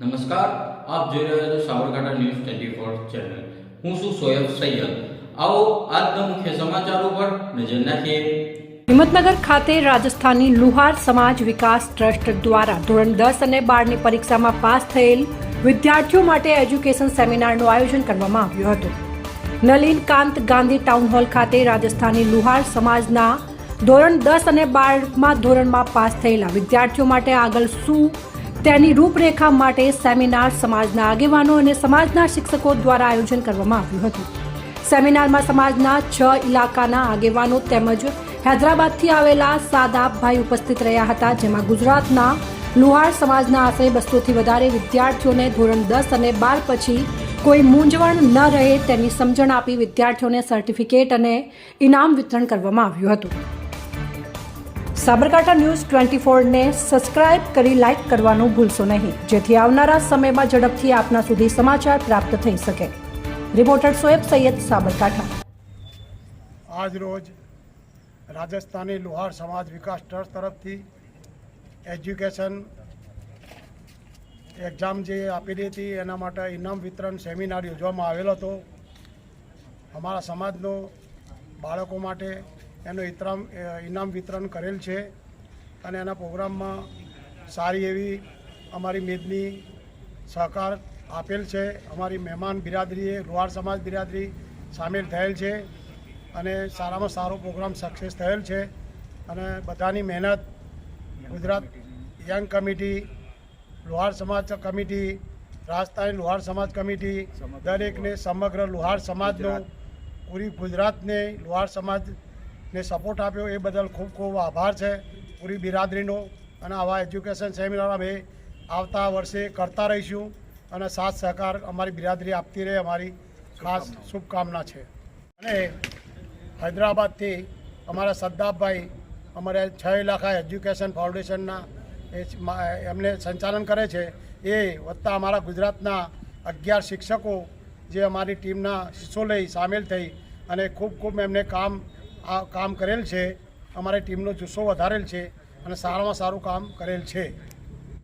નમસ્કાર, આપ જોઈ રહ્યા છો સાબરકાંઠા ન્યૂઝ 24 ચેનલ. હું છું સોયબ સૈયદ. આવો આજના મુખ્ય સમાચાર ઉપર નજર નાખીએ. હિંમતનગર ખાતે રાજસ્થાની લુહાર સમાજ વિકાસ ટ્રસ્ટ દ્વારા ધોરણ 10 અને 12ની પરીક્ષામાં પાસ થયેલ વિદ્યાર્થીઓ માટે એજ્યુકેશન સેમિનારનું આયોજન કરવામાં આવ્યું હતું. નલિન કાંત ગાંધી ટાઉન હોલ ખાતે રાજસ્થાની લુહાર સમાજના ધોરણ 10 અને 12માં ધોરણમાં પાસ થયેલા વિદ્યાર્થીઓ માટે આગળ શું તેની રૂપરેખા માટે સેમિનાર સમાજના આગેવાનો અને સમાજના શિક્ષકો દ્વારા આયોજન કરવામાં આવ્યું હતું. સેમિનારમાં સમાજના 6 ઇલાકાના આગેવાનો તેમજ હૈદરાબાદથી આવેલા સાદાબભાઈ ઉપસ્થિત રહ્યા હતા, જેમાં ગુજરાતના લુહાર સમાજના આશરે 200થી વધારે વિદ્યાર્થીઓને ધોરણ 10 અને 12 પછી કોઈ મૂંઝવણ ન રહે તેની સમજણ આપી વિદ્યાર્થીઓને સર્ટિફિકેટ અને ઇનામ વિતરણ કરવામાં આવ્યું હતું. સાબરકાંઠા ન્યૂઝ 24 ને સબસ્ક્રાઇબ કરી લાઇક કરવાનું ભૂલશો નહીં, જેથી આવનારા સમયમાં ઝડપથી આપના સુધી સમાચાર પ્રાપ્ત થઈ શકે. રિપોર્ટર સોએબ સૈયદ, સાબરકાંઠા. આજ રોજ રાજસ્થાની લુહાર સમાજ વિકાસ ટ્રસ્ટ તરફથી એજ્યુકેશન એક્ઝામ જે આપેલી હતી એના માટે ઇનામ વિતરણ સેમિનાર યોજવામાં આવેલો હતો. અમારા સમાજનો બાળકો માટે એનું ઇનામ વિતરણ કરેલ છે અને એના પ્રોગ્રામમાં સારી એવી અમારી મેદની સહકાર આપેલ છે. અમારી મહેમાન બિરાદરીએ લુહાર સમાજ બિરાદરી સામેલ થયેલ છે અને સારામાં સારો પ્રોગ્રામ સક્સેસ થયેલ છે. અને બધાની મહેનત ગુજરાત યંગ કમિટી, લુહાર સમાજ કમિટી, રાજસ્થાની લુહાર સમાજ કમિટી, દરેકને સમગ્ર લુહાર સમાજનો, પૂરી ગુજરાતને લુહાર સમાજને સપોર્ટ આપ્યો એ બદલ ખૂબ ખૂબ આભાર છે પૂરી બિરાદરીનો. અને આવા એજ્યુકેશન સેમિનાર અમે આવતા વર્ષે કરતા રહીશું અને સાથ સહકાર અમારી બિરાદરી આપતી રહે, અમારી ખાસ શુભકામના છે. અને હૈદરાબાદથી અમારા સદ્દાબભાઈ અમારે 6 ઇલાકા એજ્યુકેશન ફાઉન્ડેશનના એમને સંચાલન કરે છે, એ વત્તા અમારા ગુજરાતના 11 શિક્ષકો જે અમારી ટીમના હિસ્સો લઈ સામેલ થઈ અને ખૂબ એમને કામ કરેલ છે. અમારી ટીમનો જુસ્સો વધારેલ છે અને સારામાં સારું કામ કરેલ છે.